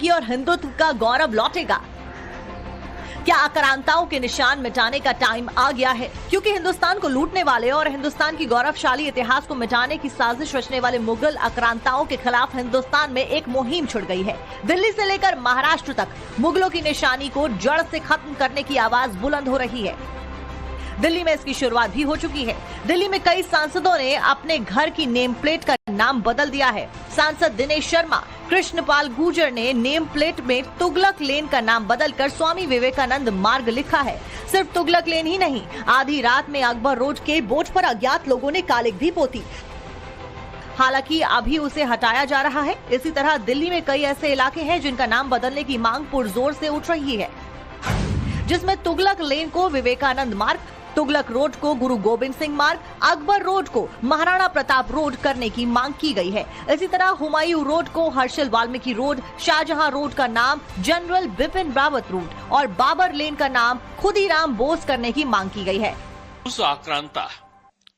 और हिंदुत्व का गौरव लौटेगा। क्या आक्रांताओं के निशान मिटाने का टाइम आ गया है? क्योंकि हिंदुस्तान को लूटने वाले और हिंदुस्तान की गौरवशाली इतिहास को मिटाने की साजिश रचने वाले मुगल आक्रांताओं के खिलाफ हिंदुस्तान में एक मुहिम छिड़ गई है। दिल्ली से लेकर महाराष्ट्र तक मुगलों की निशानी को जड़ से खत्म करने की आवाज बुलंद हो रही है। दिल्ली में इसकी शुरुआत भी हो चुकी है। दिल्ली में कई सांसदों ने अपने घर की नेम प्लेट का नाम बदल दिया है। सांसद दिनेश शर्मा, कृष्णपाल गुर्जर ने नेम प्लेट में तुगलक लेन का नाम बदलकर स्वामी विवेकानंद मार्ग लिखा है। सिर्फ तुगलक लेन ही नहीं, आधी रात में अकबर रोड के बोर्ड पर अज्ञात लोगों ने कालिख भी पोती। हालांकि अभी उसे हटाया जा रहा है। इसी तरह दिल्ली में कई ऐसे इलाके हैं जिनका नाम बदलने की मांग पुरजोर से उठ रही है, जिसमें तुगलक लेन को विवेकानंद मार्ग, तुगलक रोड को गुरु गोविंद सिंह मार्ग, अकबर रोड को महाराणा प्रताप रोड करने की मांग की गई है। इसी तरह हुमायूं रोड को हर्षिल वाल्मीकि रोड, शाहजहां रोड का नाम जनरल बिपिन रावत रोड और बाबर लेन का नाम खुदीराम बोस करने की मांग की गई है। उस आक्रांता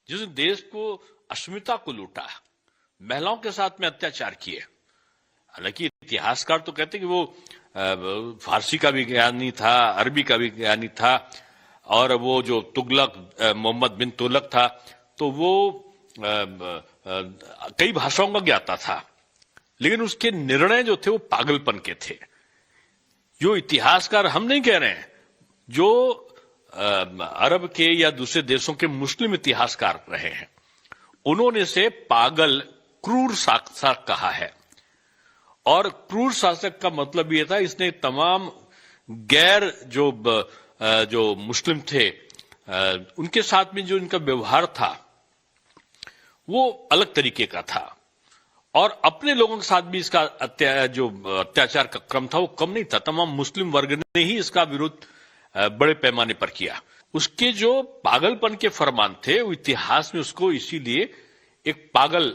जिसने देश को अस्मिता को लूटा, महिलाओं के साथ में अत्याचार किए। हालांकि इतिहासकार तो कहते कि वो फारसी का भी ज्ञानी था, अरबी का भी ज्ञानी था, और वो जो तुगलक मोहम्मद बिन तुगलक था तो वो कई भाषाओं का ज्ञाता था, लेकिन उसके निर्णय जो थे वो पागलपन के थे। जो इतिहासकार हम नहीं कह रहे हैं, जो अरब के या दूसरे देशों के मुस्लिम इतिहासकार रहे हैं, उन्होंने इसे पागल, क्रूर शासक कहा है। और क्रूर शासक का मतलब ये था, इसने तमाम गैर जो मुस्लिम थे उनके साथ में जो इनका व्यवहार था वो अलग तरीके का था, और अपने लोगों के साथ भी इसका अत्याचार का क्रम था वो कम नहीं था। तमाम मुस्लिम वर्ग ने ही इसका विरोध बड़े पैमाने पर किया। उसके जो पागलपन के फरमान थे वो इतिहास में उसको इसीलिए एक पागल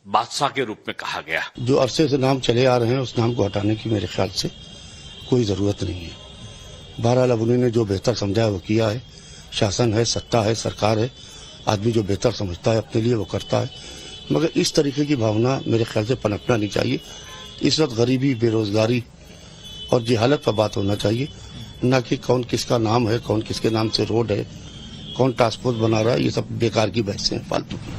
बादशाह के रूप में कहा गया। जो अरसे से नाम चले आ रहे हैं उस नाम को हटाने की मेरे ख्याल से कोई जरूरत नहीं है। बहरहाल अब उन्होंने जो बेहतर समझा है वो किया है। शासन है, सत्ता है, सरकार है, आदमी जो बेहतर समझता है अपने लिए वो करता है, मगर इस तरीके की भावना मेरे ख्याल से पनपना नहीं चाहिए। इस वक्त गरीबी, बेरोजगारी और जहालत पर बात होना चाहिए, न कि कौन किसका नाम है, कौन किसके नाम से रोड है, कौन ट्रांसपोर्ट बना रहा है। ये सब बेकार की बहसें हैं, फालतू की।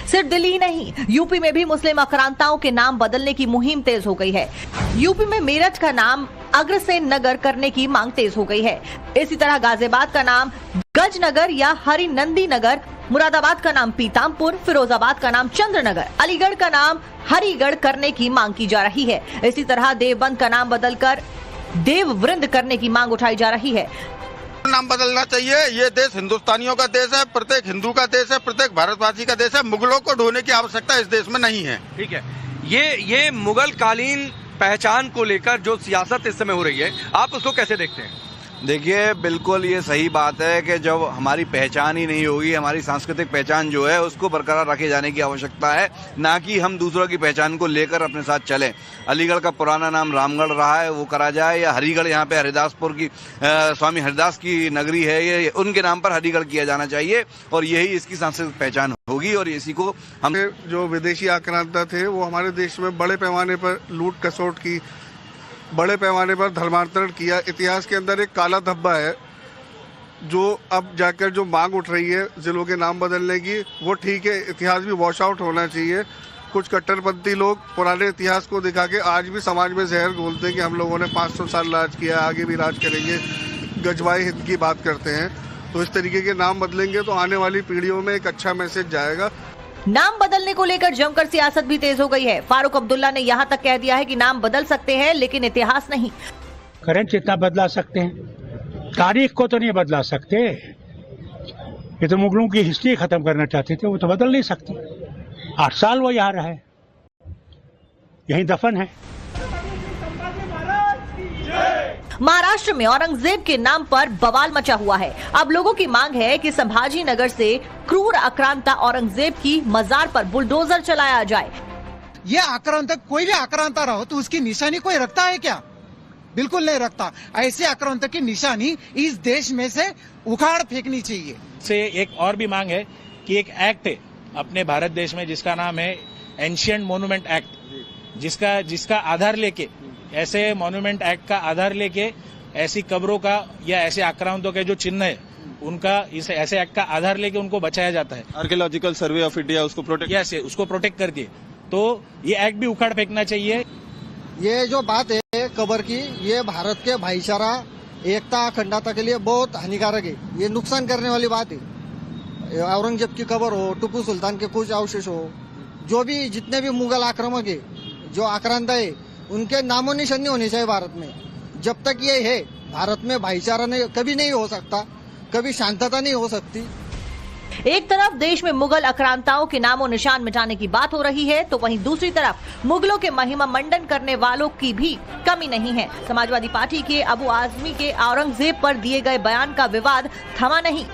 सिर्फ दिल्ली ही नहीं, यूपी में भी मुस्लिम आक्रांताओं के नाम बदलने की मुहिम तेज हो गई है। यूपी में मेरठ का नाम अग्रसेन नगर करने की मांग तेज हो गई है। इसी तरह गाजियाबाद का नाम गजनगर या हरिनंदी नगर, मुरादाबाद का नाम पीतामपुर, फिरोजाबाद का नाम चंद्रनगर, अलीगढ़ का नाम हरिगढ़ करने की मांग की जा रही है। इसी तरह देवबंद का नाम बदलकर देववृंद करने की मांग उठाई जा रही है। नाम बदलना चाहिए। ये देश हिंदुस्तानियों का देश है, प्रत्येक हिंदू का देश है, प्रत्येक भारतवासी का देश है। मुगलों को ढोने की आवश्यकता इस देश में नहीं है। ठीक है, ये मुगल कालीन पहचान को लेकर जो सियासत इस समय हो रही है, आप उसको कैसे देखते हैं? देखिए, बिल्कुल ये सही बात है कि जब हमारी पहचान ही नहीं होगी, हमारी सांस्कृतिक पहचान जो है उसको बरकरार रखे जाने की आवश्यकता है, ना कि हम दूसरों की पहचान को लेकर अपने साथ चलें। अलीगढ़ का पुराना नाम रामगढ़ रहा है, वो करा जाए, या हरिगढ़, यहाँ पे हरिदासपुर की स्वामी हरिदास की नगरी है, ये उनके नाम पर हरिगढ़ किया जाना चाहिए, और यही इसकी सांस्कृतिक पहचान होगी। और इसी को हम जो विदेशी आक्रांता थे वो हमारे देश में बड़े पैमाने पर लूट खसोट की, बड़े पैमाने पर धर्मांतरण किया। इतिहास के अंदर एक काला धब्बा है, जो अब जाकर जो मांग उठ रही है जिलों के नाम बदलने की, वो ठीक है, इतिहास भी वॉश आउट होना चाहिए। कुछ कट्टरपंथी लोग पुराने इतिहास को दिखा के आज भी समाज में जहर घोलते हैं कि हम लोगों ने 500 साल राज किया, आगे भी राज करेंगे, गजवाए हिंद की बात करते हैं। तो इस तरीके के नाम बदलेंगे तो आने वाली पीढ़ियों में एक अच्छा मैसेज जाएगा। नाम बदलने को लेकर जमकर सियासत भी तेज हो गई है। फारूक अब्दुल्ला ने यहाँ तक कह दिया है कि नाम बदल सकते हैं लेकिन इतिहास नहीं। करंट जितना बदला सकते हैं, तारीख को तो नहीं बदला सकते। ये तो मुगलों की हिस्ट्री खत्म करना चाहते थे, वो तो बदल नहीं सकते। 8 साल वो यहाँ रहे, यही दफन है। महाराष्ट्र में औरंगजेब के नाम पर बवाल मचा हुआ है। अब लोगों की मांग है कि संभाजी नगर से क्रूर आक्रांता औरंगजेब की मजार पर बुलडोजर चलाया जाए। ये आक्रांता, कोई भी आक्रांता रहो तो उसकी निशानी कोई रखता है क्या? बिल्कुल नहीं रखता। ऐसे आक्रांता की निशानी इस देश में से उखाड़ फेंकनी चाहिए। से एक और भी मांग है कि एक एक्ट है अपने भारत देश में जिसका नाम है एंशिएंट मोन्यूमेंट एक्ट, जिसका आधार लेके ऐसे मॉन्यूमेंट एक्ट का आधार लेके ऐसी कब्रों का या ऐसे आक्रांतों के जो चिन्ह है उनका इस ऐसे एक्ट का आधार लेके उनको बचाया जाता है। आर्कियोलॉजिकल सर्वे ऑफ इंडिया उसको प्रोटेक्ट करती है, तो ये एक्ट भी उखाड़ फेंकना चाहिए। ये जो बात है कब्र की, ये भारत के भाईचारा, एकता, अखंडता के लिए बहुत हानिकारक है। ये नुकसान करने वाली बात है। औरंगजेब की कब्र हो, टीपू सुल्तान के कुछ अवशेष हो, जो भी जितने भी मुगल आक्रामक है, जो आक्रांता है, उनके नामो निशान नहीं होने चाहिए भारत में। जब तक ये है भारत में भाईचारा नहीं, कभी नहीं हो सकता, कभी शांतता नहीं हो सकती। एक तरफ देश में मुगल आक्रांताओं के नामो निशान मिटाने की बात हो रही है, तो वहीं दूसरी तरफ मुगलों के महिमा मंडन करने वालों की भी कमी नहीं है। समाजवादी पार्टी के अबू आजमी के औरंगजेब पर दिए गए बयान का विवाद थमा नहीं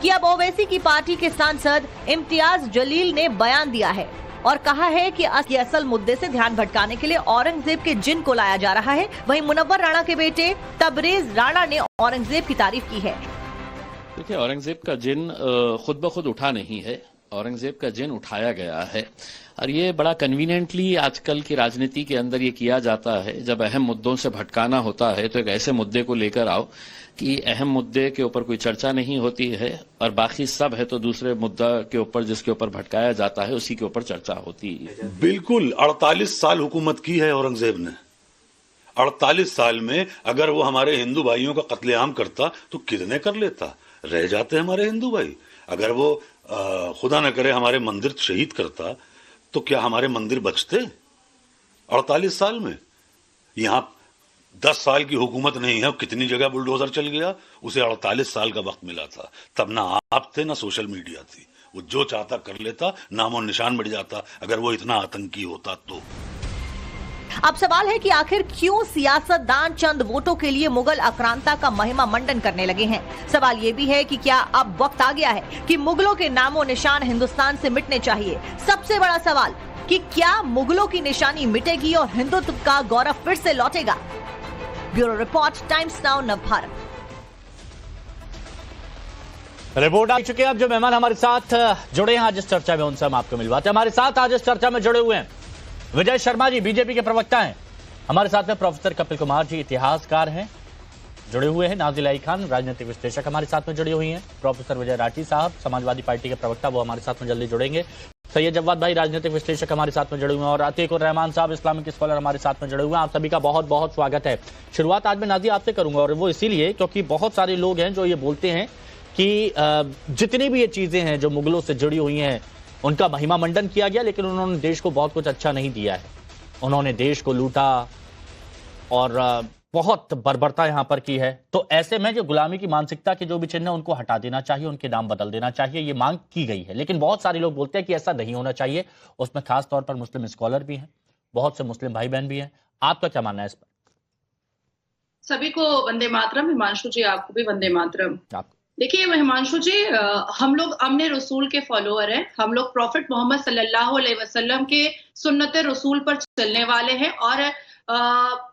कि अब ओवैसी की पार्टी के सांसद इम्तियाज जलील ने बयान दिया है और कहा है कि असल मुद्दे से ध्यान भटकाने के लिए औरंगजेब के जिन को लाया जा रहा है। वहीं मुनव्वर राणा के बेटे तबरेज राणा ने औरंगजेब की तारीफ की है। देखिए, औरंगजेब का जिन खुद ब खुद उठा नहीं है, औरंगजेब का जिन उठाया गया है और ये बड़ा कन्वीनियंटली आजकल की राजनीति के अंदर ये किया जाता है। जब अहम मुद्दों से भटकाना होता है तो एक ऐसे मुद्दे को लेकर आओ कि अहम मुद्दे के ऊपर कोई चर्चा नहीं होती है और बाकी सब है तो दूसरे मुद्दा के ऊपर जिसके ऊपर भटकाया जाता है उसी के ऊपर चर्चा होती है। बिल्कुल 48 साल हुकूमत की है औरंगजेब ने। 48 साल में अगर वो हमारे हिंदू भाइयों का कत्लेआम करता तो कितने कर लेता, रह जाते हमारे हिंदू भाई। अगर वो खुदा न करे हमारे मंदिर शहीद करता तो क्या हमारे मंदिर बचते? 48 साल में यहां 10 साल की हुकूमत नहीं है, कितनी जगह बुलडोजर चल गया। उसे 48 साल का वक्त मिला था, तब ना आप थे ना सोशल मीडिया थी। वो जो चाहता कर लेता, नामो निशान मिट जाता अगर वो इतना आतंकी होता तो। अब सवाल है कि आखिर क्यों सियासतदान चंद वोटों के लिए मुगल आक्रांता का महिमा मंडन करने लगे हैं। सवाल ये भी है कि क्या अब वक्त आ गया है कि मुगलों के नामो निशान हिंदुस्तान से मिटने चाहिए। सबसे बड़ा सवाल कि क्या मुगलों की निशानी मिटेगी और हिंदुत्व का गौरव फिर से लौटेगा। Bureau report, Times Now, Navbharat. Report आ चुके हैं। अब जो मेहमान हमारे साथ जुड़े हैं आज इस चर्चा में उनसे हम आपको मिलवाते हैं। हमारे साथ आज इस चर्चा में जुड़े हुए हैं विजय शर्मा जी, बीजेपी के प्रवक्ता हैं। हमारे साथ में प्रोफेसर कपिल कुमार जी, इतिहासकार हैं, जुड़े हुए हैं। नाजिला खान, राजनीतिक विश्लेषक हमारे साथ में जुड़ी हुई हैं। प्रोफेसर विजय राठी साहब, समाजवादी पार्टी के प्रवक्ता, वो हमारे साथ में जल्दी जुड़ेंगे। सैयद जवाद भाई, राजनीतिक विश्लेषक हमारे साथ में जुड़े हुए हैं। और अतीकुर रहमान साहब, इस्लामिक स्कॉलर, हमारे साथ में जुड़े हुए हैं। आप सभी का बहुत बहुत स्वागत है। शुरुआत आज मैं नाजी आपसे करूंगा और वो इसीलिए क्योंकि बहुत सारे लोग हैं जो ये बोलते हैं कि जितनी भी ये चीजें हैं जो मुगलों से जुड़ी हुई हैं उनका महिमा मंडन किया गया, लेकिन उन्होंने देश को बहुत कुछ अच्छा नहीं दिया है। उन्होंने देश को लूटा और बहुत बर्बरता यहां पर की है। तो ऐसे में जो गुलामी की मानसिकता के जो भी चिन्ह है उनको हटा देना चाहिए, उनके नाम बदल देना चाहिए, ये मांग की गई है। लेकिन बहुत सारे लोग बोलते हैं कि ऐसा नहीं होना चाहिए। उसमें खास तौर पर मुस्लिम स्कॉलर भी हैं, बहुत से मुस्लिम भाई बहन भी हैं। आपका क्या मानना है इस पर? सभी को वंदे मातरम। हिमांशु जी, आपको भी वंदे मातरम। देखिए हिमांशु जी, हम लोग अमने रसूल के फॉलोअर हैं। हम लोग प्रॉफिट मोहम्मद सल्लल्लाहु अलैहि वसल्लम के सुन्नत रसूल पर चलने वाले हैं और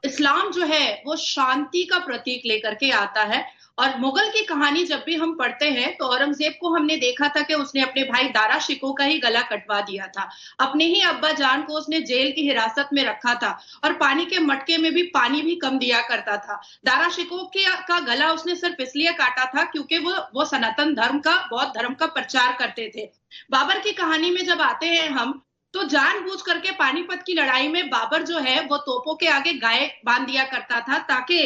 इस्लाम जो है वो शांति का प्रतीक लेकर के आता है। और मुगल की कहानी जब भी हम पढ़ते हैं तो औरंगजेब को हमने देखा था कि उसने अपने भाई दारा शिकोह का ही गला कटवा दिया था। अपने ही अब्बा जान को उसने जेल की हिरासत में रखा था और पानी के मटके में भी पानी भी कम दिया करता था। दारा शिकोह का गला उसने सिर्फ इसलिए काटा था क्योंकि वो सनातन धर्म का, बौद्ध धर्म का प्रचार करते थे। बाबर की कहानी में जब आते हैं हम तो जानबूझ करके पानीपत की लड़ाई में बाबर जो है वो तोपों के आगे गाय बांध दिया करता था ताकि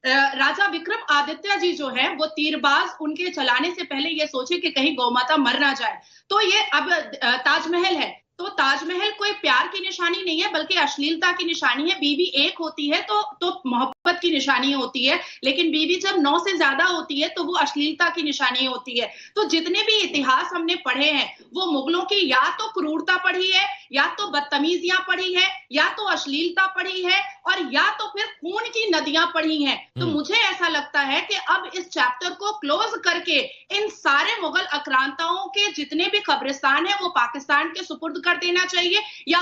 राजा विक्रम आदित्य जी जो है वो तीरबाज उनके चलाने से पहले ये सोचे कि कहीं गौमाता मर ना जाए। तो ये अब ताजमहल है तो ताजमहल कोई प्यार की निशानी नहीं है बल्कि अश्लीलता की निशानी है। बीवी एक होती है तो मोहब्बत की निशानी होती है, लेकिन बीवी जब 9 से ज्यादा होती है तो वो अश्लीलता की निशानी होती है। तो जितने भी इतिहास हमने पढ़े हैं वो मुगलों की या तो क्रूरता पढ़ी है, या तो बदतमीजियां पढ़ी है, या तो अश्लीलता पढ़ी है और या तो फिर खून की नदियां पढ़ी हैं। तो मुझे ऐसा लगता है कि अब इस चैप्टर को क्लोज करके इन सारे मुगल आक्रांताओं के जितने भी कब्रिस्तान है वो पाकिस्तान के सुपुर्द कर देना चाहिए, या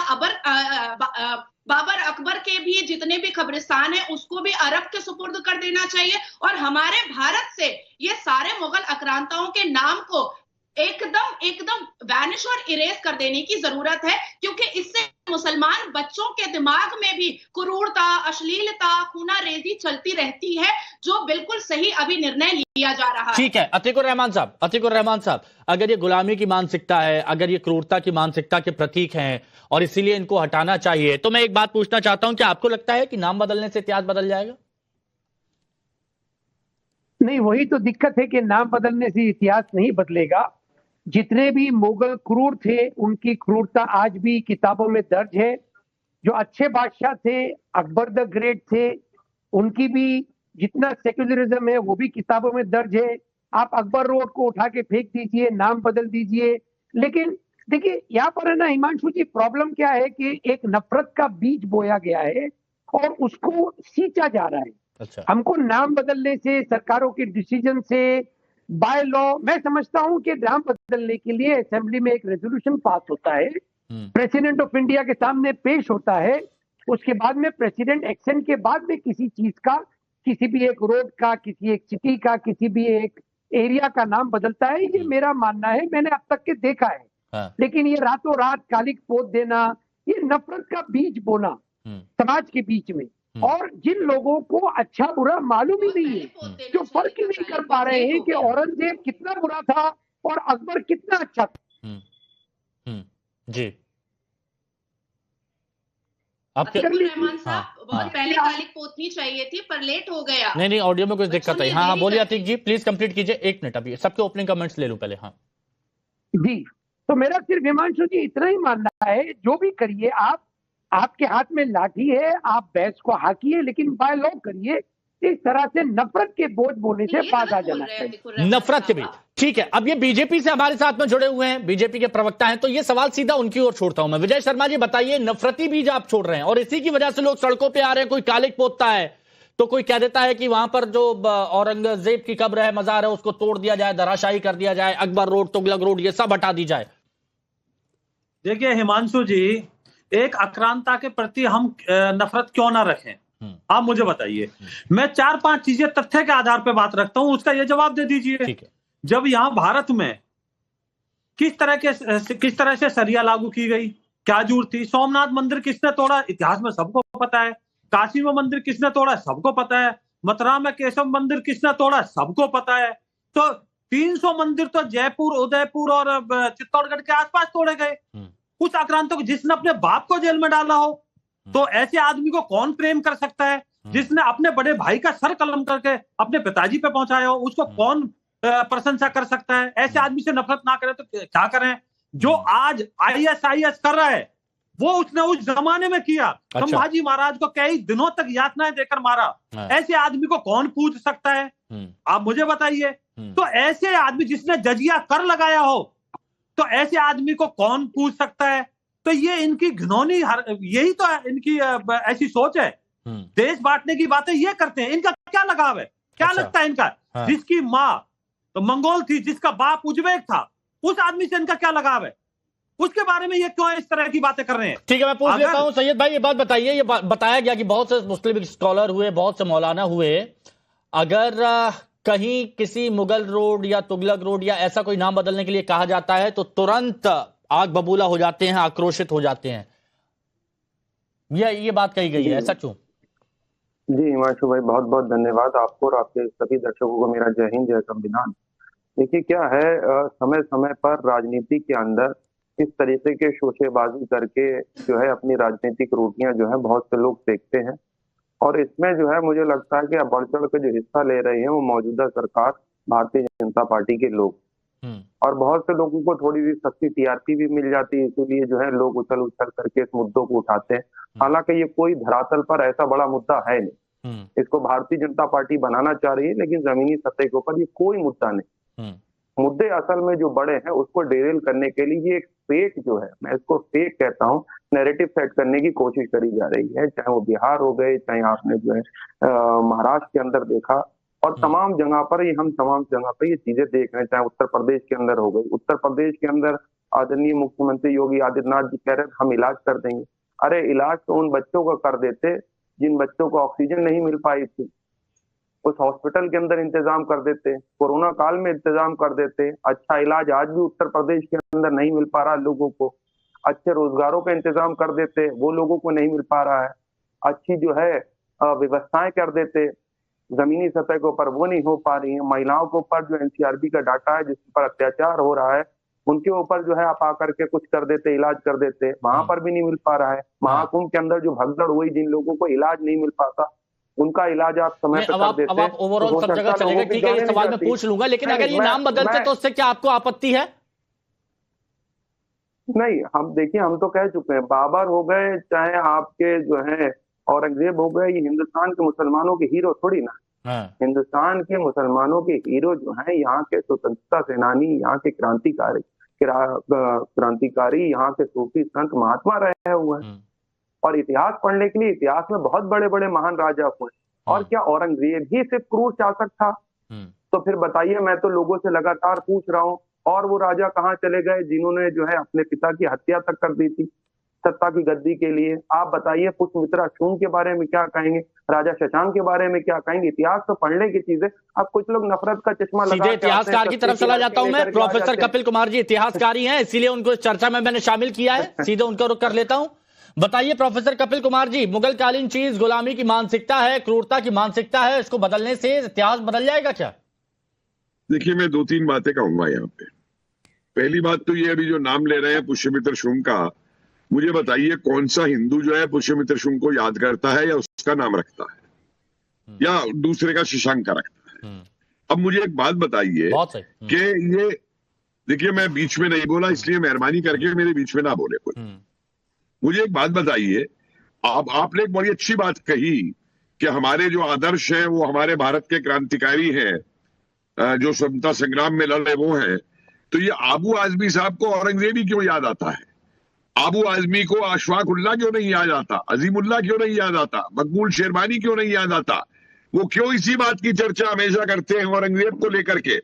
बाबर अकबर के भी जितने भी कब्रिस्तान है उसको भी अरब के सुपुर्द कर देना चाहिए और हमारे भारत से ये सारे मुगल आक्रांताओं के नाम को एकदम वैनिश और इरेज कर देने की जरूरत है, क्योंकि इससे मुसलमान बच्चों के दिमाग में भी क्रूरता, अश्लीलता, खूनारेजी चलती रहती है, जो बिल्कुल सही अभी निर्णय लिया जा रहा है। ठीक है, अतीकुर रहमान साहब, अगर ये गुलामी की मानसिकता है, अगर ये क्रूरता की मानसिकता के प्रतीक हैं और इसीलिए इनको हटाना चाहिए, तो मैं एक बात पूछना चाहता हूं कि आपको लगता है कि नाम बदलने से इतिहास बदल जाएगा? नहीं, वही तो दिक्कत है कि नाम बदलने से इतिहास नहीं बदलेगा। जितने भी मुगल क्रूर थे, उनकी क्रूरता आज भी किताबों में दर्ज है। जो अच्छे बादशाह थे, अकबर द ग्रेट थे, उनकी भी जितना सेक्युलरिज्म है वो भी किताबों में दर्ज है। आप अकबर रोड को उठा के फेंक दीजिए, नाम बदल दीजिए, लेकिन देखिए यहाँ पर है ना हिमांशु जी, प्रॉब्लम क्या है कि एक नफरत का बीज बोया गया है और उसको सींचा जा रहा है। अच्छा। हमको नाम बदलने से, सरकारों के डिसीजन से, बाय लॉ, मैं समझता हूं कि नाम बदलने के लिए असेंबली में एक रेजोल्यूशन पास होता है, प्रेसिडेंट ऑफ इंडिया के सामने पेश होता है, उसके बाद में प्रेसिडेंट एक्शन के बाद में किसी चीज का, किसी भी एक रोड का, किसी एक सिटी का, किसी भी एक एरिया का नाम बदलता है। ये मेरा मानना है, मैंने अब तक के देखा है। हाँ। लेकिन ये रातों रात कालिक पोत देना, ये नफरत का बीज बोना समाज के बीच में, और जिन लोगों को अच्छा बुरा मालूम ही नहीं है, जो फर्क ही नहीं कर पा रहे हैं कि औरंगजेब कितना बुरा था और अकबर कितना अच्छा था। जी, रहमान साहब, बहुत पहले कालिक पोतनी चाहिए थी, पर लेट हो गया। नहीं, ऑडियो में कुछ दिक्कत है। हाँ, बोलिए अतीक जी, प्लीज कंप्लीट कीजिए। 1 मिनट, अभी सबके ओपनिंग कमेंट्स ले लूं पहले। हाँ जी, तो मेरा सिर्फ हिमांशु जी इतना ही मानना है, जो भी करिए आप, आपके हाथ में लाठी है, आप बहस को हाकिए, लेकिन बाय लॉ करिए। इस तरह से नफरत के बोझ बोलने से बात आ जाना चाहिए। नफरत के बीच, ठीक है। अब ये बीजेपी से हमारे साथ में जुड़े हुए हैं, बीजेपी के प्रवक्ता हैं, तो ये सवाल सीधा उनकी ओर छोड़ता हूं मैं। विजय शर्मा जी बताइए, नफरती बीज आप छोड़ रहे हैं और इसी की वजह से लोग सड़कों पे आ रहे हैं। कोई कालिक पोतता है तो कोई कह देता है कि वहां पर जो औरंगजेब की कब्र है, मजार है, उसको तोड़ दिया जाए, धराशायी कर दिया जाए, अकबर रोड, तुगलक रोड, ये सब हटा दी जाए। देखिए हिमांशु जी, एक आक्रांता के प्रति हम नफरत क्यों ना रखें, आप मुझे बताइए। मैं 4-5 चीजें तथ्य के आधार पर बात रखता हूं, उसका ये जवाब दे दीजिए। जब यहां भारत में किस तरह से सरिया लागू की गई, क्या जरूरत थी? सोमनाथ मंदिर किसने तोड़ा, इतिहास में सबको पता है। काशी में मंदिर किसने तोड़ा, सबको पता है। मथुरा में केशव मंदिर किसने तोड़ा, सबको पता है। तो 300 मंदिर तो जयपुर, उदयपुर और चित्तौड़गढ़ के आसपास तोड़े गए। उस आक्रांतों को, जिसने अपने बाप को जेल में डाला हो, तो ऐसे आदमी को कौन प्रेम कर सकता है? जिसने अपने बड़े भाई का सर कलम करके अपने पिताजी पे पहुंचाया हो, उसको कौन प्रशंसा कर सकता है? ऐसे आदमी से नफरत ना करें तो क्या करें? जो आज ISIS कर रहा है, वो उसने उस जमाने में किया। अच्छा। संभाजी महाराज को कई दिनों तक यातनाएं देकर मारा। ऐसे आदमी को कौन पूज सकता है? आप मुझे बताइए। तो ऐसे आदमी, जिसने जजिया कर लगाया हो, तो ऐसे आदमी को कौन पूछ सकता है? तो ये इनकी घिनौनी, यही तो इनकी ऐसी सोच है। देश बांटने की बातें ये करते हैं। इनका क्या लगाव है? क्या लगता है इनका? जिसकी माँ तो मंगोल थी, जिसका बाप उज्बेक था, उस आदमी से इनका क्या लगाव है? उसके बारे में ये क्यों इस तरह की बातें कर रहे हैं? ठीक है, मैं पूछ लेता हूं सैयद भाई, ये बात बताइए। ये बताया गया कि बहुत से मुस्लिम स्कॉलर हुए, बहुत से मौलाना हुए, अगर कहीं किसी मुगल रोड या तुगलक रोड या ऐसा कोई नाम बदलने के लिए कहा जाता है तो तुरंत आग बबूला हो जाते हैं, आक्रोशित हो जाते हैं। ये बात कही गई है, ऐसा क्यों? जी हिमांशु भाई, बहुत बहुत धन्यवाद आपको और आपके सभी दर्शकों को मेरा जय हिंद, जय संविधान। देखिए क्या है, समय समय पर राजनीति के अंदर इस तरीके के शोशेबाजी करके जो है अपनी राजनीतिक रोटियां जो है बहुत से लोग सेकते हैं, और इसमें जो है मुझे लगता है कि अब बढ़ चढ़ के जो हिस्सा ले रहे हैं वो मौजूदा सरकार भारतीय जनता पार्टी के लोग, और बहुत से लोगों को थोड़ी सी सस्ती TRP भी मिल जाती है, इसीलिए जो है लोग उछल उछल करके इस मुद्दों को उठाते हैं। हालांकि ये कोई धरातल पर ऐसा बड़ा मुद्दा है नहीं। इसको भारतीय जनता पार्टी बनाना चाह रही है, लेकिन जमीनी सतह के ऊपर ये कोई मुद्दा नहीं। मुद्दे असल में जो बड़े हैं उसको डेरेल करने के लिए ये एक फेक जो है, मैं इसको फेक कहता हूँ, नैरेटिव सेट करने की कोशिश करी जा रही है। चाहे वो बिहार हो गए, चाहे आपने जो है महाराष्ट्र के अंदर देखा, और तमाम जगह पर हम तमाम जगह पर ये चीजें देख रहे हैं। चाहे उत्तर प्रदेश के अंदर हो गई, उत्तर प्रदेश के अंदर आदरणीय मुख्यमंत्री योगी आदित्यनाथ जी कह रहे हैं हम इलाज कर देंगे। अरे इलाज तो उन बच्चों का कर देते जिन बच्चों को ऑक्सीजन नहीं मिल पाई थी। उस हॉस्पिटल के अंदर इंतजाम कर देते, कोरोना काल में इंतजाम कर देते। अच्छा इलाज आज भी उत्तर प्रदेश के अंदर नहीं मिल पा रहा लोगों को, अच्छे रोजगारों का इंतजाम कर देते, वो लोगों को नहीं मिल पा रहा है। अच्छी जो है व्यवस्थाएं कर देते, जमीनी सतह के ऊपर वो नहीं हो पा रही है। महिलाओं के ऊपर जो एनसीआरबी का डाटा है जिस पर अत्याचार हो रहा है, उनके ऊपर जो है आप आकर के कुछ कर देते, इलाज कर देते, वहां पर भी नहीं मिल पा रहा है। महाकुंभ के अंदर जो भगदड़ हुई, जिन लोगों को इलाज नहीं मिल पाता, उनका इलाज आप समय पर कर देते। अब आप ओवरऑल सब जगह चलेंगे, ठीक है, ये सवाल मैं पूछ लूंगा, लेकिन अगर ये नाम बदलते तो उससे क्या आपको आपत्ति है? नहीं, हम देखिए, हम तो कह चुके हैं, बाबर हो गए चाहे आपके जो है औरंगजेब हो गए, ये हिंदुस्तान के मुसलमानों के हीरो थोड़ी ना। हिंदुस्तान के मुसलमानों के हीरो जो हैं यहाँ के स्वतंत्रता सेनानी, यहाँ के क्रांतिकारी, यहाँ के सूफी संत महात्मा रहे हुए हैं। और इतिहास पढ़ने के लिए इतिहास में बहुत बड़े बड़े महान राजा हुए। और क्या औरंगजेब ही सिर्फ क्रूर शासक था? तो फिर बताइए, मैं तो लोगों से लगातार पूछ रहा हूँ, और वो राजा कहाँ चले गए जिन्होंने जो है अपने पिता की हत्या तक कर दी थी सत्ता की गद्दी के लिए? आप बताइए, पुष्यमित्रा शुंग के बारे में क्या कहेंगे, राजा शशांक के बारे में क्या कहेंगे? इतिहास तो पढ़ने की चीज है। अब कुछ लोग नफरत का चश्मा लगा सीधे इतिहासकार की तरफ चला जाता हूं मैं। प्रोफेसर कपिल कुमार जी इतिहासकारी हैं, इसीलिए उनको इस चर्चा में मैंने शामिल किया है। सीधे उनका रुख कर लेता हूं। बताइए प्रोफेसर कपिल कुमार जी, मुगल कालीन चीज गुलामी की मानसिकता है, क्रूरता की मानसिकता है, इसको बदलने से इतिहास बदल जाएगा क्या? देखिए, मैं 2-3 बातें कहूंगा यहाँ पे। पहली बात तो ये, अभी जो नाम ले रहे हैं पुष्यमित्र शुंग का, मुझे बताइए कौन सा हिंदू जो है पुष्यमित्र शुंग को याद करता है या उसका नाम रखता है या दूसरे का शशांक का रखता है? अब मुझे एक बात बताइए कि ये, देखिए मैं बीच में नहीं बोला, इसलिए मेहरबानी करके मेरे बीच में ना बोले कोई। मुझे एक बात बताइए, आपने एक बड़ी अच्छी बात कही कि हमारे जो आदर्श हैं वो हमारे भारत के क्रांतिकारी हैं, जो स्वतंत्रता संग्राम में लड़े वो हैं। तो ये आबू आजमी साहब को औरंगजेब ही क्यों याद आता है? आबू आजमी को अशफाक उल्लाह क्यों नहीं याद आता? अजीमुल्लाह क्यों नहीं याद आता? मकबूल शेरवानी क्यों नहीं याद आता? वो क्यों इसी बात की चर्चा हमेशा करते हैं औरंगजेब को लेकर के?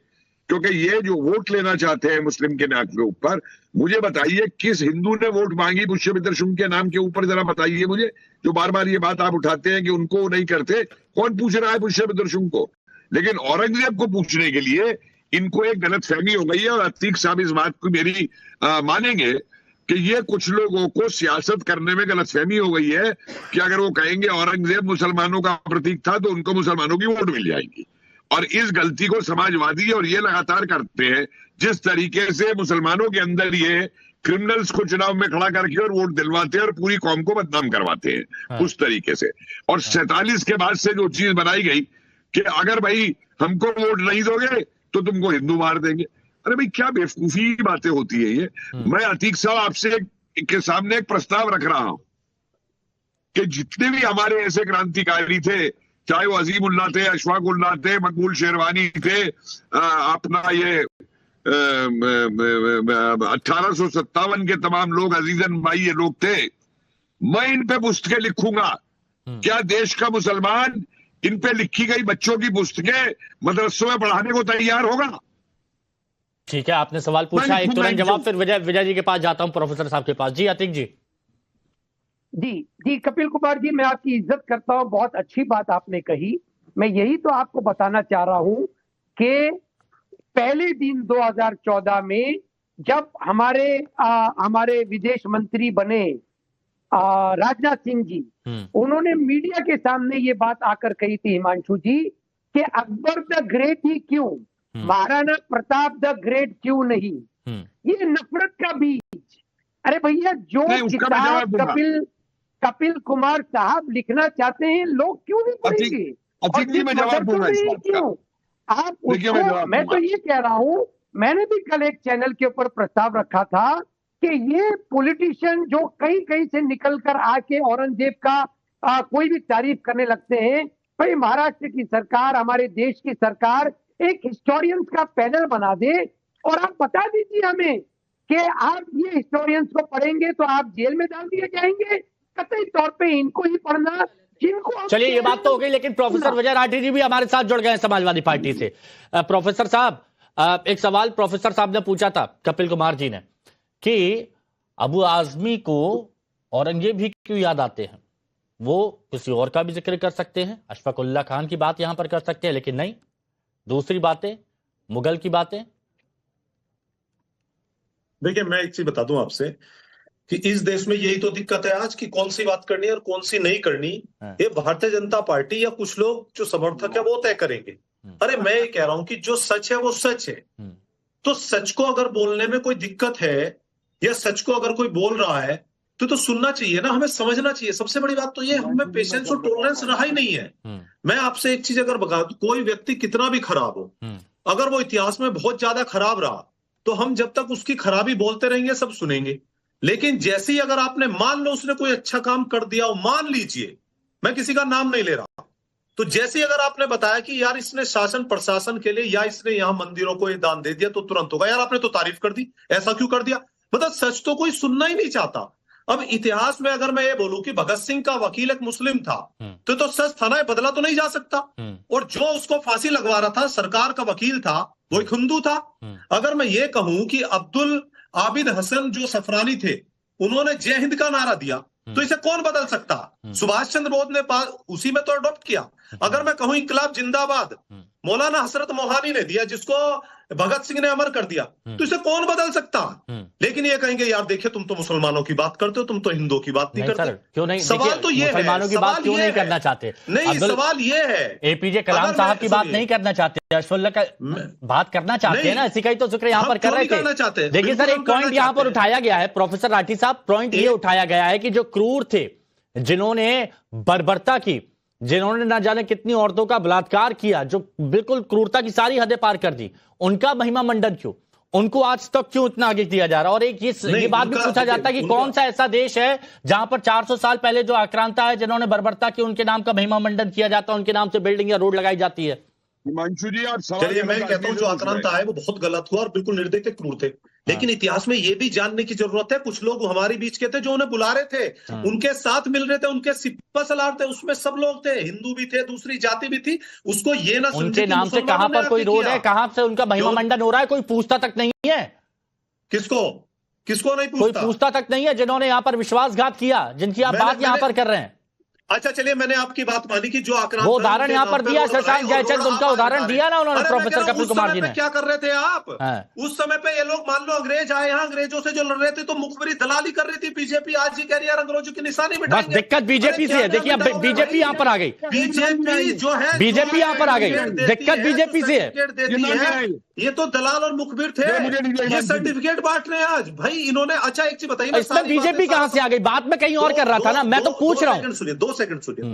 क्योंकि ये जो वोट लेना चाहते हैं मुस्लिम के नाम के ऊपर, मुझे बताइए किस हिंदू ने वोट मांगी पुष्यमित्र शुंग के नाम के ऊपर? जरा बताइए मुझे, जो बार बार ये बात आप उठाते हैं कि उनको नहीं करते। कौन पूछ रहा है पुष्यमित्र शुंग को? लेकिन औरंगजेब को पूछने के लिए इनको एक गलतफहमी हो गई है। और अतीक साहब इस बात को मेरी मानेंगे कि ये कुछ लोगों को सियासत करने में गलतफहमी हो गई है कि अगर वो कहेंगे औरंगजेब मुसलमानों का प्रतीक था तो उनको मुसलमानों की वोट मिल जाएगी। और इस गलती को समाजवादी और ये लगातार करते हैं। जिस तरीके से मुसलमानों के अंदर ये क्रिमिनल्स को चुनाव में खड़ा करके और वोट दिलवाते हैं और पूरी कौम को बदनाम करवाते हैं, उस तरीके से। और 47 के बाद से जो चीज बनाई गई कि अगर भाई हमको वोट नहीं दोगे तो तुमको हिंदू मार देंगे। अरे भाई, क्या बेवकूफी बातें होती है ये। मैं अतीक साहब आपसे के सामने एक प्रस्ताव रख रहा हूं कि जितने भी हमारे ऐसे क्रांतिकारी थे, चाहे वो अजीमुल्लाह थे, अशफाक उल्लाह थे, मकबूल शेरवानी थे, अपना ये 1857 के तमाम लोग, अजीजन भाई ये लोग थे, मैं इन पे पुस्तकें लिखूंगा। क्या देश का मुसलमान इन पे लिखी गई बच्चों की पुस्तकें मदरसों में पढ़ाने को तैयार होगा? ठीक है, आपने सवाल पूछा, एक तुरंत जवाब, फिर विजय जी के पास जाता हूं, प्रोफेसर साहब के पास। जी अतीक जी। जी कपिल कुमार जी, मैं आपकी इज्जत करता हूं, बहुत अच्छी बात आपने कही। मैं यही तो आपको बताना चाह रहा हूं कि पहले दिन 2014 में जब हमारे विदेश मंत्री बने राजनाथ सिंह जी, उन्होंने मीडिया के सामने ये बात आकर कही थी, हिमांशु जी, कि अकबर द ग्रेट ही क्यों, महाराणा प्रताप द ग्रेट क्यों नहीं? ये नफरत का बीज। अरे भैया, जो किताब कपिल कुमार साहब लिखना चाहते हैं, लोग क्यों नहीं पढ़ेंगे? क्यों आप उसको, मैं तो ये कह रहा हूं, मैंने भी कल एक चैनल के ऊपर प्रस्ताव रखा था कि ये पॉलिटिशियन जो कहीं से निकल कर आके औरंगजेब का कोई भी तारीफ करने लगते हैं, भाई महाराष्ट्र की सरकार, हमारे देश की सरकार एक हिस्टोरियंस का पैनल बना दे और आप बता दीजिए हमें कि आप ये हिस्टोरियंस को पढ़ेंगे तो आप जेल में डाल दिए जाएंगे। कतई तौर पे इनको ही पढ़ना, जिनको। चलिए, ये बात तो हो गई, लेकिन प्रोफेसर विजय राठी जी भी हमारे साथ जुड़ गए हैं समाजवादी पार्टी से। प्रोफेसर साहब, एक सवाल प्रोफेसर साहब ने पूछा था कपिल कुमार जी ने कि अबू आजमी को औरंगजेब भी क्यों याद आते हैं? वो किसी और का भी जिक्र कर सकते हैं, अशफाकुल्लाह खान की बात यहां पर कर सकते हैं, लेकिन नहीं, दूसरी बातें, मुगल की बातें। देखिए, मैं एक चीज बता दूं आपसे कि इस देश में यही तो दिक्कत है आज, कि कौन सी बात करनी है और कौन सी नहीं करनी, ये भारतीय जनता पार्टी या कुछ लोग जो समर्थक है वो तय करेंगे। अरे मैं ये कह रहा हूं कि जो सच है वो सच है, तो सच को अगर बोलने में कोई दिक्कत है या सच को अगर कोई बोल रहा है तो सुनना चाहिए ना, हमें समझना चाहिए। सबसे बड़ी बात तो ये, हमें पेशेंस और टॉलरेंस रहा ही नहीं है। मैं आपसे एक चीज अगर बता दूं, कोई व्यक्ति कितना भी खराब हो, अगर वो इतिहास में बहुत ज्यादा खराब रहा तो हम जब तक उसकी खराबी बोलते रहेंगे सब सुनेंगे। लेकिन जैसे ही अगर आपने, मान लो उसने कोई अच्छा काम कर दिया हो, मान लीजिए, मैं किसी का नाम नहीं ले रहा, तो जैसे ही अगर आपने बताया कि यार इसने शासन प्रशासन के लिए या इसने यहाँ मंदिरों को ये दान दे दिया, तो तुरंत होगा यार आपने तो तारीफ कर दी, ऐसा क्यों कर दिया। मतलब सच तो कोई सुनना ही नहीं चाहता। अब इतिहास में अगर मैं ये बोलूं कि भगत सिंह का वकील एक मुस्लिम था, तो सच था ना, बदला तो नहीं जा सकता। और जो उसको फांसी लगवा रहा था, सरकार का वकील था, वो एक हिंदू था। अगर मैं ये कहूं कि अब्दुल आबिद हसन जो सफरानी थे, उन्होंने जय हिंद का नारा दिया, तो इसे कौन बदल सकता। सुभाष चंद्र बोस ने उसी में तो अडॉप्ट किया। अगर मैं कहूं इंकलाब जिंदाबाद, मौलाना हसरत मोहानी ने दिया, जिसको भगत सिंह ने अमर कर दिया, तो इसे कौन बदल सकता। लेकिन ये कहेंगे यार देखिए तुम तो मुसलमानों की बात करते हो, तुम तो हिंदुओं की बात नहीं करते। क्यों नहीं, सवाल तो ये है, मुसलमानों की बात क्यों नहीं करना चाहते। नहीं, सवाल ये है, एपीजे कलाम साहब की बात नहीं करना चाहते, अशफाकुल्लाह का बात करना चाहते हैं ना, इसी का ही तो जिक्र यहाँ पर कर रहे थे। देखिए सर, एक पॉइंट यहाँ पर उठाया गया है, प्रोफेसर राठी साहब, पॉइंट ये उठाया गया है कि जो क्रूर थे, जिन्होंने बर्बरता की, जिन्होंने ना जाने कितनी औरतों का बलात्कार किया, जो बिल्कुल क्रूरता की सारी हदें पार कर दी, उनका महिमा मंडन क्यों, उनको आज तक क्यों इतना आगे दिया जा रहा है। और एक ये बात भी पूछा जाता है कि कौन सा ऐसा देश है जहां पर 400 साल पहले जो आक्रांता है, जिन्होंने बर्बरता की, उनके नाम का महिमा मंडन किया जाता है, उनके नाम से बिल्डिंग या रोड लगाई जाती है। हिमांशु जी, आप चलिए मैं कहता हूँ जो आक्रांता है वो बहुत गलत हुआ और बिल्कुल निर्दयी थे, क्रूर थे। लेकिन इतिहास में ये भी जानने की जरूरत है, कुछ लोग हमारे बीच के थे जो उन्हें बुला रहे थे, उनके साथ मिल रहे थे, उनके सिपा सलार थे, उसमें सब लोग थे, हिंदू भी थे, दूसरी जाति भी थी। उसको ये ना उनके नाम से कहां पर कोई रोड है, कहां से उनका महिमा मंडन हो रहा है, कोई पूछता तक नहीं है। किसको नहीं पूछता, कोई पूछता तक नहीं है जिन्होंने यहाँ पर विश्वासघात किया, जिनकी आप बात यहाँ पर कर रहे हैं। अच्छा चलिए, मैंने आपकी बात मानी कि जो आक्रांत, वो उदाहरण यहाँ पर दिया शशांक जयचंद, उनका उदाहरण दिया ना उन्होंने, प्रोफेसर कपिल कुमार जी ने। क्या कर रहे थे आप उस समय पे, ये लोग मान लो अंग्रेज आए यहाँ, अंग्रेजों से जो लड़ रहे थे तो मुखबिरी दलाली कर रही थी बीजेपी। आज ही कह रही है अंग्रेजों की निशानी मिटाएंगे। बस दिक्कत बीजेपी से है। देखिए अब बीजेपी यहाँ पर आ गई, बीजेपी जो है, बीजेपी यहाँ पर आ गई, दिक्कत बीजेपी से है। ये तो दलाल और मुखबिर थे, ये सर्टिफिकेट बांट रहे हैं आज भाई इन्होंने। अच्छा एक चीज बताइए, इसमें बीजेपी कहां से आ गई, बात मैं कहीं और कर रहा था ना, मैं तो पूछ रहा हूँ। सुनिए, 2 सेकंड सुनिए,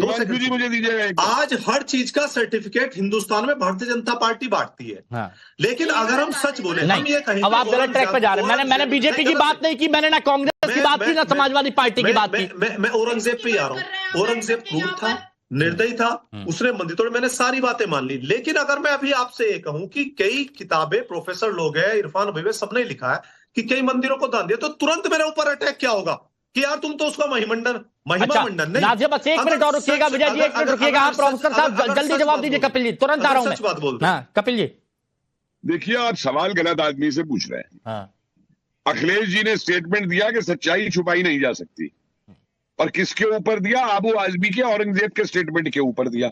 मुझे दीजिए। आज हर चीज का सर्टिफिकेट हिंदुस्तान में भारतीय जनता पार्टी बांटती है। लेकिन अगर हम सच बोले, हम ये कहें, अब आप गलत ट्रैक पे जा रहे हैं। मैंने बीजेपी की बात नहीं की, मैंने ना कांग्रेस की बात की, ना समाजवादी पार्टी की बात की। मैं औरंगजेब पे आ रहा हूँ। औरंगजेब क्रूर था, निर्दयी था, उसने मंदिर तोड़े, मैंने सारी बातें मान ली। लेकिन अगर मैं अभी आपसे ये कहूं कि कई किताबें, प्रोफेसर लोग हैं, इरफान अभी सबने लिखा है कि कई मंदिरों को दान दिया, तो तुरंत मेरे ऊपर अटैक क्या होगा कि यार तुम तो उसका महिमा मंडन नहीं। बस 1 मिनट और रुकिएगा विजय जी, 1 मिनट रुकिएगा। हाँ प्रोफेसर साहब जल्दी जवाब दीजिए। कपिल जी तुरंत आ रहा हूं मैं। बात बोल, हाँ कपिल जी। देखिए, आप सवाल गलत आदमी से पूछ रहे हैं। अखिलेश जी ने स्टेटमेंट दिया कि सच्चाई छुपाई नहीं जा सकती, और किसके ऊपर दिया? आबू आजमी के, औरंगजेब के स्टेटमेंट के ऊपर दिया।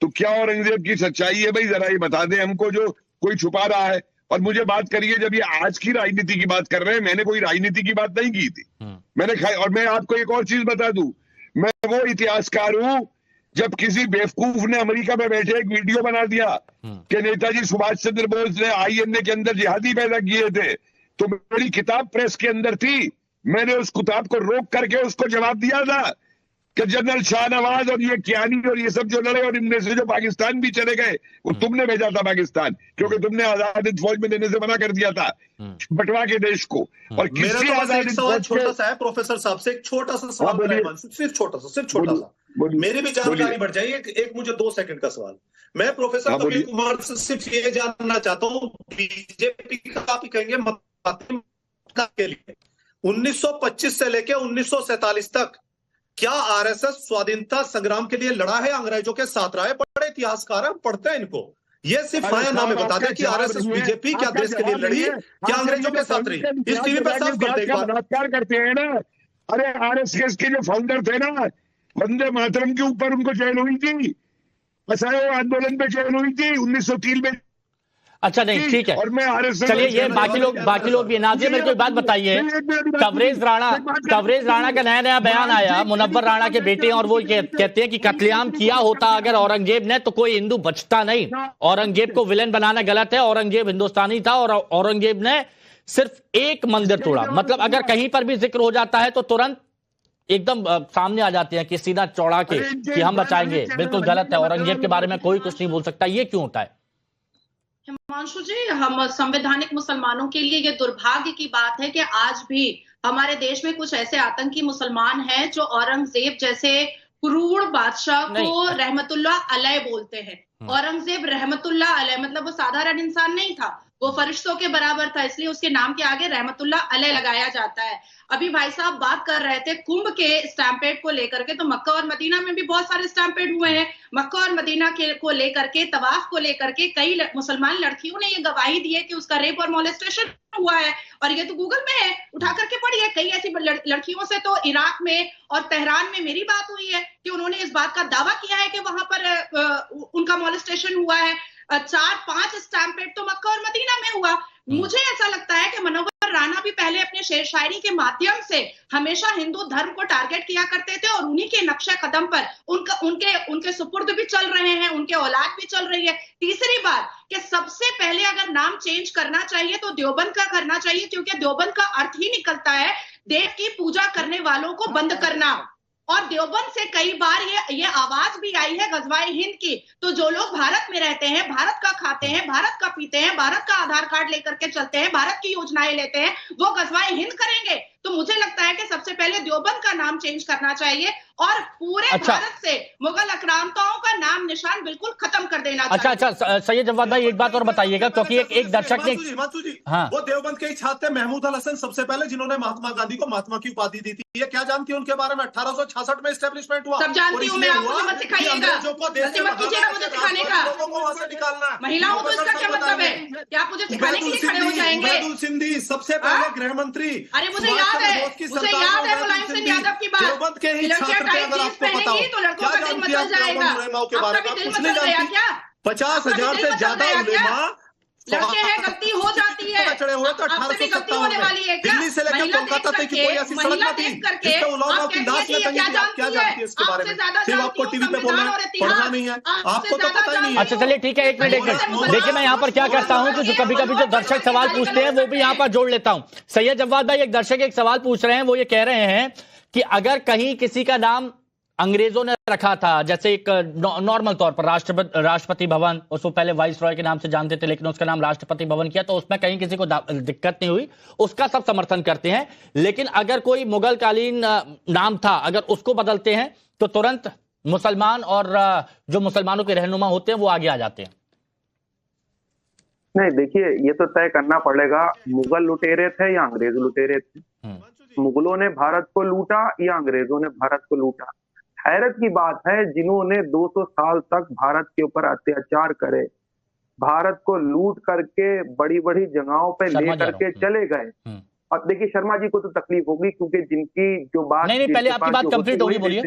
तो क्या औरंगजेब की सच्चाई है भाई? जरा ये बता दें हमको, जो कोई छुपा रहा है। और मुझे बात करिए, जब ये आज की राजनीति की बात कर रहे हैं, मैंने कोई राजनीति की बात नहीं की थी। और मैं आपको एक और चीज बता दूं, मैं वो इतिहासकार हूं जब किसी बेवकूफ ने अमेरिका में बैठे एक वीडियो बना दिया कि नेताजी सुभाष चंद्र बोस ने आईएनए के अंदर जिहादी पैदा किए थे, तो मेरी किताब प्रेस के अंदर थी, मैंने उस किताब को रोक करके उसको जवाब दिया था कि जनरल शाहनवाज और ये कियानी और ये सब जो लड़े, और इनमें से जो पाकिस्तान भी चले गए, वो तुमने भेजा था पाकिस्तान, क्योंकि तुमने आजाद हिंद फौज में देने से मना कर दिया था, बंटवा के देश को। और किसी आजाद हिंद फौज, छोटा सा है प्रोफेसर साहब से, एक छोटा सा सवाल, सिर्फ छोटा सा, मेरी भी जानकारी बढ़ जाए। एक मुझे 2 सेकंड का सवाल, मैं प्रोफेसर कपिल कुमार से सिर्फ ये जानना चाहता हूँ, बीजेपी का आप कहेंगे के लिए 1925 से लेकर 1947 तक क्या आरएसएस स्वाधीनता संग्राम के लिए लड़ा है, अंग्रेजों के साथ रहा है? बड़े इतिहासकार हैं, पढ़ते हैं इनको। ये सिर्फ नाम बता दें कि आरएसएस बीजेपी क्या देश के लिए लड़ी, क्या अंग्रेजों के साथ रही? इस टीवी पर साफ करते बलात्कार करते हैं ना। अरे आरएसएस के जो फाउंडर थे ना, वंदे मातरम के ऊपर उनको चयन हुई थी, असहयोग आंदोलन पे चयन हुई थी 1903 में। अच्छा नहीं ठीक है, चलिए ये बाकी लोग भी नाजिर मेरे को एक बात बताइए, कवरेज राणा का नया बयान आया, मुनव्वर राणा के बेटे, और वो कहते हैं कि कत्लेआम किया होता अगर औरंगजेब ने तो कोई हिंदू बचता नहीं, औरंगजेब को विलेन बनाना गलत है, औरंगजेब हिंदुस्तानी था और औरंगजेब ने सिर्फ एक मंदिर तोड़ा। मतलब अगर कहीं पर भी जिक्र हो जाता है तो तुरंत एकदम सामने आ जाते हैं कि सीधा चौड़ा के कि हम बचाएंगे, बिल्कुल गलत है, औरंगजेब के बारे में कोई कुछ नहीं बोल सकता। ये क्यों होता है हिमांशु जी? हम संवैधानिक मुसलमानों के लिए ये दुर्भाग्य की बात है कि आज भी हमारे देश में कुछ ऐसे आतंकी मुसलमान हैं जो औरंगजेब जैसे क्रूर बादशाह को रहमतुल्लाह अलैह बोलते हैं। औरंगजेब रहमतुल्लाह अलैह मतलब वो साधारण इंसान नहीं था, वो फरिश्तों के बराबर था, इसलिए उसके नाम के आगे रहमतुल्लाह अलैह लगाया जाता है। अभी भाई साहब बात कर रहे थे कुंभ के स्टैम्पेड को लेकर के, तो मक्का और मदीना में भी बहुत सारे स्टैम्पेड हुए हैं। मक्का और मदीना को लेकर के, तवाफ को लेकर के कई मुसलमान लड़कियों ने ये गवाही दी है कि उसका रेप और मोलेस्टेशन हुआ है, और ये तो गूगल में है, उठा करके पढ़िए। कई ऐसी लड़कियों से तो इराक में और तेहरान में मेरी बात हुई है कि उन्होंने इस बात का दावा किया है कि वहां पर उनका मोलेस्टेशन हुआ है। 4-5 स्टैम्पेड तो मक्का और मदीना में हुआ। मुझे ऐसा लगता है कि मुनव्वर राणा भी पहले अपने शेर शायरी के माध्यम से हमेशा हिंदू धर्म को टारगेट किया करते थे, और उन्हीं के नक्शे कदम पर उनके सुपुर्द भी चल रहे हैं, उनके औलाद भी चल रही है। तीसरी बात कि सबसे पहले अगर नाम चेंज करना चाहिए तो देवबंद का करना चाहिए, क्योंकि देवबंद का अर्थ ही निकलता है देव की पूजा करने वालों को बंद करना। और देवबंद से कई बार ये आवाज भी आई है गजवाए हिंद की। तो जो लोग भारत में रहते हैं, भारत का खाते हैं, भारत का पीते हैं, भारत का आधार कार्ड लेकर के चलते हैं, भारत की योजनाएं लेते हैं, वो गजवाए हिंद करेंगे। तो मुझे लगता है कि सबसे पहले देवबंद का नाम चेंज करना चाहिए और पूरे भारत से मुगल आक्रांताओं का नाम निशान बिल्कुल खत्म कर देना चाहिए। अच्छा सैयद जवाद भाई एक बात और बताइएगा, क्योंकि एक दर्शक ने हाँ वो देवबंद के ही छात्र महमूद अल हसन सबसे पहले जिन्होंने महात्मा गांधी को महात्मा की उपाधि दी थी। ये क्या जानती है उनके बारे में? 1866 में एस्टेब्लिशमेंट हुआ। सब जानती हूँ मैं, आप मुझे मत सिखाइएगा, मत कीजिएगा मुझे सिखाने का। लोगों को वहां से निकालना, महिलाओं को इसका क्या मतलब है? क्या आप मुझे सिखाने के लिए खड़े हो जाएंगे? उबैदुल सिंधी सबसे पहले गृह मंत्री। अरे मुझे याद है मुलायम सिंह यादव की बात। देवबंद के ही छात्र थे, अगर आपको पता हो। तो लड़कों का दिल मचल जाएगा। के बारे में कुछ नहीं जानती। 50,000 से ज्यादा उलेमा लड़के हैं, गलती हो जाती है, चढ़े हुए तो 1857 होने वाली है। दिल्ली से लेकर कोलकाता तक की कोई ऐसी सड़क नहीं थी जिसपे उलामा की लाश न टंगी थी। आप क्या जानती है इसके बारे में? सिर्फ आपको टीवी पे बोलना है, पढ़ना नहीं है, आपको तो पता ही नहीं है। अच्छा चलिए ठीक है, एक मिनट देखिए, मैं यहाँ पर क्या करता हूँ कि जो कभी कभी जो दर्शक सवाल पूछते हैं वो भी यहाँ पर जोड़ लेता हूँ। सैयद जवाद भाई, एक दर्शक एक सवाल पूछ रहे हैं, वो ये कह रहे हैं कि अगर कहीं किसी का नाम अंग्रेजों ने रखा था, जैसे एक नॉर्मल तौर पर राष्ट्रपति भवन, उसको पहले वाइस रॉय के नाम से जानते थे, लेकिन उसका नाम राष्ट्रपति भवन किया, तो उसमें कहीं किसी को दिक्कत नहीं हुई, उसका सब समर्थन करते हैं। लेकिन अगर कोई मुगल कालीन नाम था, अगर उसको बदलते हैं तो तुरंत मुसलमान और जो मुसलमानों के रहनुमा होते हैं वो आगे आ जाते हैं। नहीं देखिए, ये तो तय करना पड़ेगा, मुगल लुटेरे थे या अंग्रेज लुटेरे थे। मुगलों ने भारत को लूटा या अंग्रेजों ने भारत को लूटा। हैरत की बात है, जिन्होंने 200 साल तक भारत के ऊपर अत्याचार करे, भारत को लूट करके बड़ी बड़ी जगहों पे ले करके चले गए। और देखिए शर्मा जी को तो तकलीफ होगी, क्योंकि जिनकी जो बात नहीं पहले आपकी बात कंप्लीट होगी, बोलिए।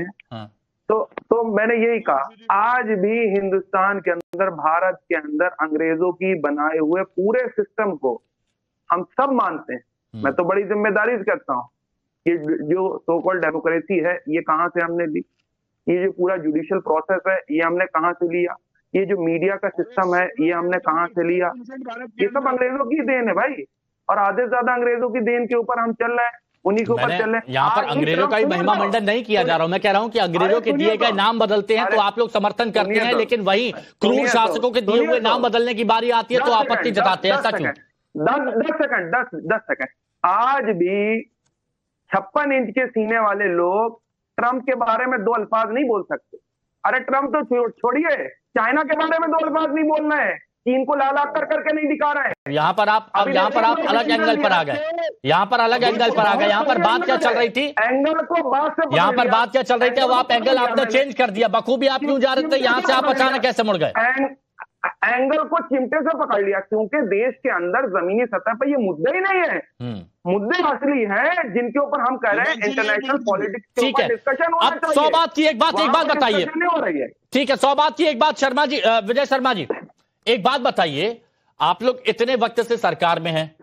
तो मैंने यही कहा, आज भी हिंदुस्तान के अंदर, भारत के अंदर अंग्रेजों की बनाए हुए पूरे सिस्टम को हम सब मानते हैं। मैं तो बड़ी जिम्मेदारी से कहता हूँ, ये जो सो कॉल्ड डेमोक्रेसी है, ये कहाँ से हमने ली? ये जो पूरा जुडिशियल प्रोसेस है, ये हमने कहाँ से लिया? ये जो मीडिया का सिस्टम है, ये हमने कहाँ से लिया? ये सब अंग्रेजों की देन है भाई, और आधे से ज्यादा अंग्रेजों की देन के ऊपर हम चल रहे हैं, उन्हीं के ऊपर चल रहे हैं। यहाँ पर अंग्रेजों का भी महिमा मंडन नहीं किया जा रहा हूं, मैं कह रहा हूं कि अंग्रेजों के दिए गए नाम बदलते हैं तो आप लोग समर्थन करते हैं, लेकिन वही क्रूर शासकों के दिए हुए नाम बदलने की बारी आती है तो आपत्ति जताते हैं। ऐसा क्यों? 10 सेकंड। आज भी 56 इंच के सीने वाले लोग ट्रंप के बारे में 2 अल्फाज नहीं बोल सकते। अरे ट्रंप तो छोड़िए, चाइना के बारे में 2 अल्फाज नहीं बोलना है, चीन को लाल करके नहीं दिखा रहे हैं। यहाँ पर आप अलग एंगल पर आ गए, यहाँ पर अलग एंगल पर आ गए। यहाँ पर बात क्या चल रही थी? एंगल को बात से, यहाँ पर बात क्या चल रही थी? अब आप एंगल आपने चेंज कर दिया, बखूबी आप क्यों जा रहे थे यहाँ से, आप अचानक कैसे मुड़ गए? एंगल को चिमटे से पकड़ लिया, क्योंकि देश के अंदर जमीनी सतह पर ये मुद्दे ही नहीं है। मुद्दे असली हैं जिनके ऊपर हम कह रहे हैं इंटरनेशनल पॉलिटिक्स के ऊपर डिस्कशन होना चाहिए। अब 100 बात की एक बात बताइए। हो रही है। ठीक है, 100 बात की एक बात शर्मा जी, विजय शर्मा जी एक बात बताइए, आप लोग इतने वक्त से सरकार में हैं,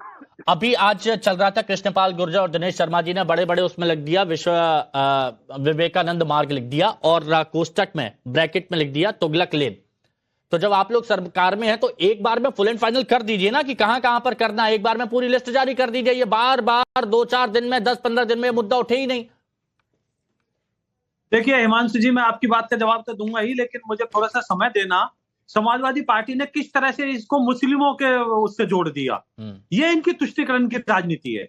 अभी आज चल रहा था कृष्णपाल गुर्जर और दिनेश शर्मा जी ने बड़े बड़े उसमें लिख दिया विवेकानंद मार्ग लिख दिया और कोष्टक में ब्रैकेट में लिख दिया तुगलक लेन। तो जब आप लोग सरकार में हैं तो एक बार में फुल एंड फाइनल कर दीजिए ना कि कहां कहां पर करना है, एक बार में पूरी लिस्ट जारी कर दीजिए। ये बार बार 2-4 दिन में 10-15 दिन में मुद्दा उठे ही नहीं। देखिए हिमांशु जी, मैं आपकी बात का जवाब तो दूंगा ही, लेकिन मुझे थोड़ा सा समय देना। समाजवादी पार्टी ने किस तरह से इसको मुस्लिमों के उससे जोड़ दिया, ये इनकी तुष्टीकरण की राजनीति है।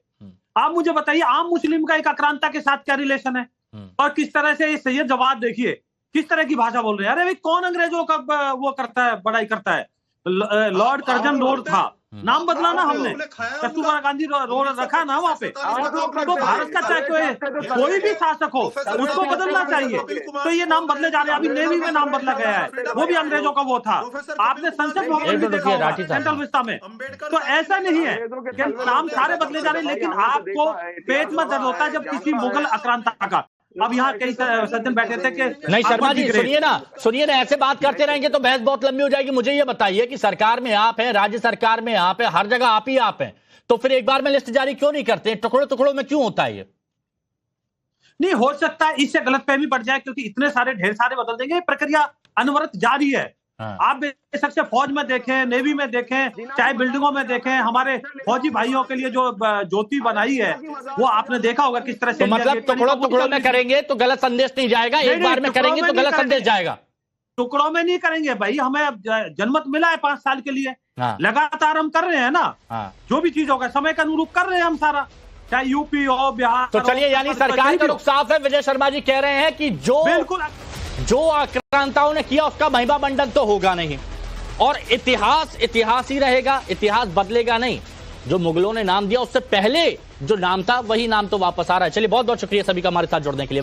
आप मुझे बताइए आम मुस्लिम का एक आक्रांता के साथ क्या रिलेशन है, और किस तरह से ये जवाब देखिए किस तरह की भाषा बोल रहे हैं। अरे भाई कौन अंग्रेजों का वो करता है, बड़ाई करता है। लॉर्ड कर्जन रोड था, नाम बदला ना हमने, कस्तूरबा गांधी रोड रखा ना वहाँ पे। तो भारत का चाहे कोई भी शासक हो उसको बदलना चाहिए, तो ये नाम बदले जा रहे हैं। अभी नेवी में नाम बदला गया है, वो भी अंग्रेजों का वो था। आपने संसद भवन में देखा होगा सेंट्रल विस्टा में। तो ऐसा नहीं है कि नाम सारे बदले जा रहे हैं, लेकिन आपको पेट में दर्द होता है जब किसी मुगल आक्रांता का। अब यहाँ कई सज्जन बैठे थे कि नहीं शर्मा जी सुनिए ना, ऐसे बात करते रहेंगे तो बहस बहुत लंबी हो जाएगी। मुझे ये बताइए कि सरकार में आप हैं, राज्य सरकार में आप हैं, हर जगह आप हैं, तो फिर एक बार में लिस्ट जारी क्यों नहीं करते? टुकड़ों टुकड़ों में क्यों होता है ये? नहीं हो सकता है इससे गलतफहमी बढ़ जाए, क्योंकि इतने सारे ढेर सारे बदल देंगे। प्रक्रिया अनवरत जारी है। आप बेशक से फौज में देखें, नेवी में देखें, चाहे बिल्डिंगों में देखें, हमारे फौजी भाइयों के लिए जो ज्योति बनाई है वो आपने देखा होगा किस तरह से। तो मतलब टुकड़ों में करेंगे तो गलत संदेश नहीं जाएगा, एक बार में करेंगे तो गलत संदेश जाएगा। टुकड़ों में नहीं करेंगे भाई, हमें जनमत मिला है 5 साल के लिए, लगातार हम कर रहे हैं ना। जो भी चीज होगा समय के अनुरूप कर रहे हैं हम सारा, चाहे यूपी हो, बिहार। तो चलिए, यानी सरकार का रुख साफ है। विजय शर्मा जी कह रहे हैं कि जो आक्रांताओं ने किया उसका महिमा मंडन तो होगा नहीं, और इतिहास ही रहेगा, इतिहास बदलेगा नहीं। जो मुगलों ने नाम दिया उससे पहले जो नाम था वही नाम तो वापस आ रहा है। चलिए, बहुत बहुत शुक्रिया सभी का हमारे साथ जुड़ने के लिए।